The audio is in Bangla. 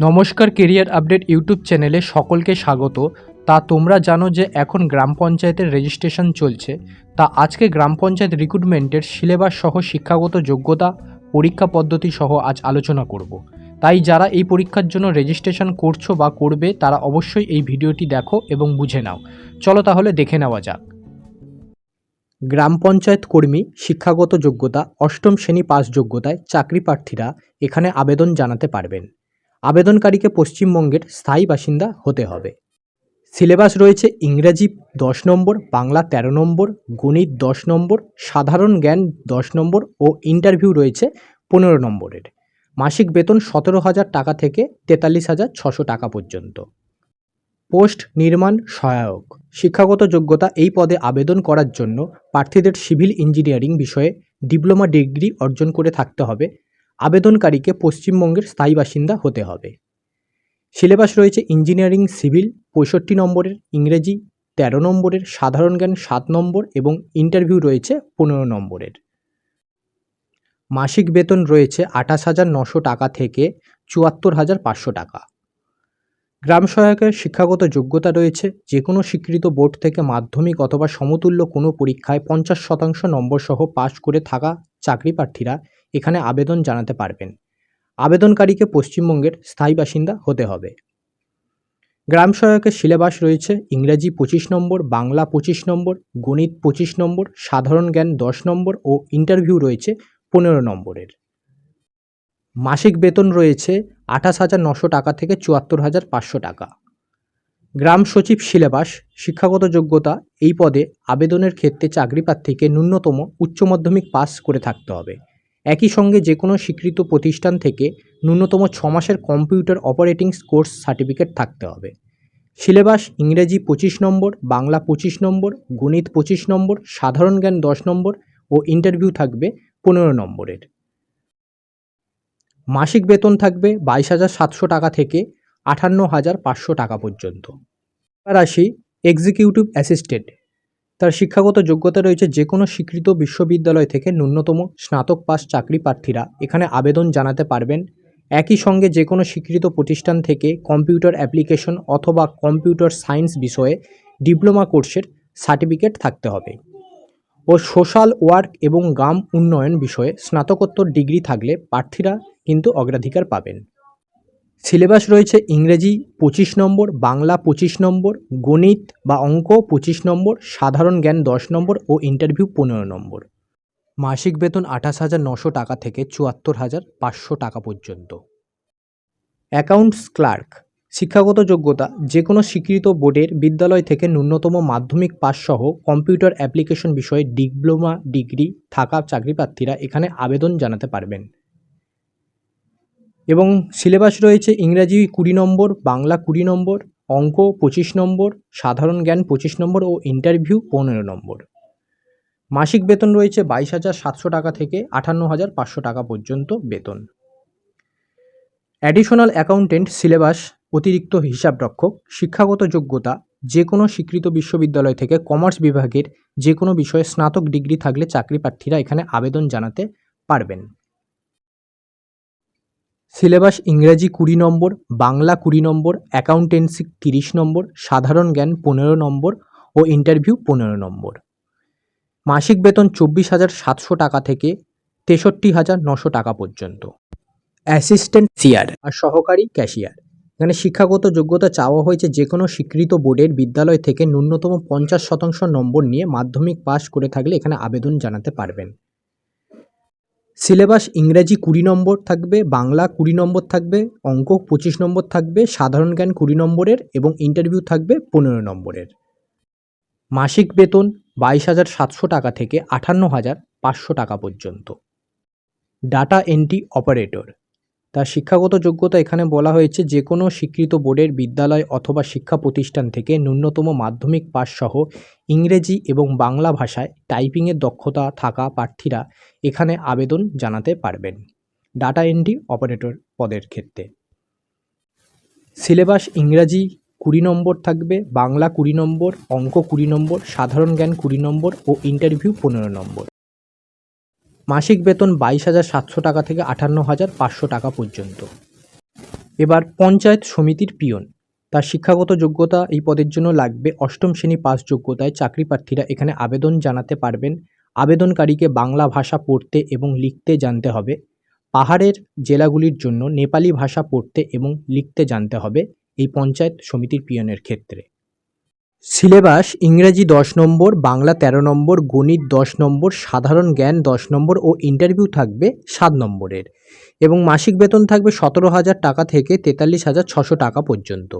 নমস্কার, কেরিয়ার আপডেট ইউটিউব চ্যানেলে সকলকে স্বাগত। তা তোমরা জানো যে এখন গ্রাম পঞ্চায়েতের রেজিস্ট্রেশন চলছে। তা আজকে গ্রাম পঞ্চায়েত রিক্রুটমেন্টের সিলেবাস সহ শিক্ষাগত যোগ্যতা, পরীক্ষা পদ্ধতি সহ আজ আলোচনা করব। তাই যারা এই পরীক্ষার জন্য রেজিস্ট্রেশন করছো বা করবে তারা অবশ্যই এই ভিডিওটি দেখো এবং বুঝে নাও। চলো তাহলে দেখে নেওয়া যাক। গ্রাম পঞ্চায়েত কর্মী শিক্ষাগত যোগ্যতা অষ্টম শ্রেণী পাস যোগ্যতায় চাকরি প্রার্থীরা এখানে আবেদন জানাতে পারবেন। আবেদনকারীকে পশ্চিমবঙ্গের স্থায়ী বাসিন্দা হতে হবে। সিলেবাস রয়েছে ইংরেজি 10 নম্বর, বাংলা 13 নম্বর, গণিত 10 নম্বর, সাধারণ জ্ঞান 10 নম্বর ও ইন্টারভিউ রয়েছে 15 নম্বরের। মাসিক বেতন 17,000 টাকা থেকে 43,600 টাকা পর্যন্ত। পোস্ট নির্মাণ সহায়ক। শিক্ষাগত যোগ্যতা এই পদে আবেদন করার জন্য প্রার্থীদের সিভিল ইঞ্জিনিয়ারিং বিষয়ে ডিপ্লোমা ডিগ্রি অর্জন করে থাকতে হবে। আবেদনকারীকে পশ্চিমবঙ্গের স্থায়ী বাসিন্দা হতে হবে। সিলেবাস রয়েছে ইঞ্জিনিয়ারিং সিভিল 65 নম্বরের, ইংরেজি 13 নম্বরের, সাধারণ জ্ঞান 7 নম্বর এবং ইন্টারভিউ রয়েছে 15 নম্বরের। মাসিক বেতন রয়েছে 28,900 টাকা থেকে 74,500 টাকা। গ্রাম সহায়কের শিক্ষাগত যোগ্যতা রয়েছে যে কোনো স্বীকৃত বোর্ড থেকে মাধ্যমিক অথবা সমতুল্য কোনো পরীক্ষায় 50% নম্বর সহ পাশ করে থাকা চাকরি প্রার্থীরা এখানে আবেদন জানাতে পারবেন। আবেদনকারীকে পশ্চিমবঙ্গের স্থায়ী বাসিন্দা হতে হবে। গ্রাম সহায়কের সিলেবাস রয়েছে ইংরেজি 25 নম্বর, বাংলা 25 নম্বর, গণিত 25 নম্বর, সাধারণ জ্ঞান 10 নম্বর ও ইন্টারভিউ রয়েছে 15 নম্বরের। মাসিক বেতন রয়েছে 28,900 টাকা থেকে 74,500 টাকা। গ্রাম সচিব সিলেবাস শিক্ষাগত যোগ্যতা এই পদে আবেদনের ক্ষেত্রে চাকরি প্রার্থীকে ন্যূনতম উচ্চ মাধ্যমিক পাস করে থাকতে হবে। একই সঙ্গে যে কোনো স্বীকৃত প্রতিষ্ঠান থেকে ন্যূনতম 6 মাসের কম্পিউটার অপারেটিং কোর্স সার্টিফিকেট থাকতে হবে। সিলেবাস ইংরেজি 25 নম্বর, বাংলা 25 নম্বর, গণিত 25 নম্বর, সাধারণ জ্ঞান 10 নম্বর ও ইন্টারভিউ থাকবে 15 নম্বরের। মাসিক বেতন থাকবে 22,700 টাকা থেকে 58,500 টাকা পর্যন্ত। এবার আসি এক্সিকিউটিভ অ্যাসিস্ট্যান্ট। তার শিক্ষাগত যোগ্যতা রয়েছে যে কোনো স্বীকৃত বিশ্ববিদ্যালয় থেকে ন্যূনতম স্নাতক পাস চাকরি প্রার্থীরা এখানে আবেদন জানাতে পারবেন। একই সঙ্গে যে কোনো স্বীকৃত প্রতিষ্ঠান থেকে কম্পিউটার অ্যাপ্লিকেশন অথবা কম্পিউটার সায়েন্স বিষয়ে ডিপ্লোমা কোর্সের সার্টিফিকেট থাকতে হবে ও সোশ্যাল ওয়ার্ক এবং গ্রাম উন্নয়ন বিষয়ে স্নাতকোত্তর ডিগ্রি থাকলে প্রার্থীরা কিন্তু অগ্রাধিকার পাবেন। সিলেবাস রয়েছে ইংরেজি 25 নম্বর, বাংলা 25 নম্বর, গণিত বা অঙ্ক 25 নম্বর, সাধারণ জ্ঞান 10 নম্বর ও ইন্টারভিউ 15 নম্বর। মাসিক বেতন 28,900 টাকা থেকে 74,500 টাকা পর্যন্ত। Accounts clerk. শিক্ষাগত যোগ্যতা যে কোনো স্বীকৃত বোর্ডের বিদ্যালয় থেকে ন্যূনতম মাধ্যমিক পাস সহ কম্পিউটার অ্যাপ্লিকেশন বিষয়ে ডিপ্লোমা ডিগ্রি থাকা চাকরি প্রার্থীরা এখানে আবেদন জানাতে পারবেন। এবং সিলেবাস রয়েছে ইংরাজি 20 নম্বর, বাংলা 20 নম্বর, অঙ্ক 25 নম্বর, সাধারণ জ্ঞান 25 নম্বর ও ইন্টারভিউ 15 নম্বর। মাসিক বেতন রয়েছে 22,700 টাকা থেকে 58,500 টাকা পর্যন্ত বেতন। অ্যাডিশনাল অ্যাকাউন্টেন্ট সিলেবাস অতিরিক্ত হিসাবরক্ষক। শিক্ষাগত যোগ্যতা যে কোনো স্বীকৃত বিশ্ববিদ্যালয় থেকে কমার্স বিভাগের যে কোনো বিষয়ে স্নাতক ডিগ্রি থাকলে চাকরি প্রার্থীরা এখানে আবেদন জানাতে পারবেন। সিলেবাস ইংরেজি 20 নম্বর, বাংলা 20 নম্বর, অ্যাকাউন্টেন্সি 30 নম্বর, সাধারণ জ্ঞান 15 নম্বর ও ইন্টারভিউ 15 নম্বর। মাসিক বেতন 24,700 টাকা থেকে 63,900 টাকা পর্যন্ত। অ্যাসিস্ট্যান্ট ক্যাশিয়ার আর সহকারী ক্যাশিয়ার। এখানে শিক্ষাগত যোগ্যতা চাওয়া হয়েছে যে কোনো স্বীকৃত বোর্ডের বিদ্যালয় থেকে ন্যূনতম 50% নম্বর নিয়ে মাধ্যমিক পাস করে থাকলে এখানে আবেদন জানাতে পারবেন। সিলেবাস ইংরেজি 20 নম্বর থাকবে, বাংলা 20 নম্বর থাকবে, অঙ্ক 25 নম্বর থাকবে, সাধারণ জ্ঞান 20 নম্বরের এবং ইন্টারভিউ থাকবে 15 নম্বরের। মাসিক বেতন 22,700 টাকা থেকে 58,500 টাকা পর্যন্ত। Data entry operator. তার শিক্ষাগত যোগ্যতা এখানে বলা হয়েছে যে কোনো স্বীকৃত বোর্ডের বিদ্যালয় অথবা শিক্ষা প্রতিষ্ঠান থেকে ন্যূনতম মাধ্যমিক পাস সহ ইংরেজি এবং বাংলা ভাষায় টাইপিংয়ের দক্ষতা থাকা প্রার্থীরা এখানে আবেদন জানাতে পারবেন ডাটা এন্ট্রি অপারেটর পদের ক্ষেত্রে। সিলেবাস ইংরাজি 20 নম্বর থাকবে, বাংলা 20 নম্বর, অঙ্ক 20 নম্বর, সাধারণ জ্ঞান 20 নম্বর ও ইন্টারভিউ 15 নম্বর। মাসিক বেতন 22,700 টাকা থেকে 58,500 টাকা পর্যন্ত। এবার পঞ্চায়েত সমিতির পিয়ন, তার শিক্ষাগত যোগ্যতা এই পদের জন্য লাগবে অষ্টম শ্রেণী পাস যোগ্যতায় চাকরি প্রার্থীরা এখানে আবেদন জানাতে পারবেন। আবেদনকারীকে বাংলা ভাষা পড়তে এবং লিখতে জানতে হবে। পাহাড়ের জেলাগুলির জন্য নেপালি ভাষা পড়তে এবং লিখতে জানতে হবে এই পঞ্চায়েত সমিতির পিয়নের ক্ষেত্রে। সিলেবাস ইংরেজি 10 নম্বর, বাংলা 13 নম্বর, গণিত 10 নম্বর, সাধারণ জ্ঞান 10 নম্বর ও ইন্টারভিউ থাকবে 7 নম্বরের এবং মাসিক বেতন থাকবে 17,000 টাকা থেকে 43,600 টাকা পর্যন্ত।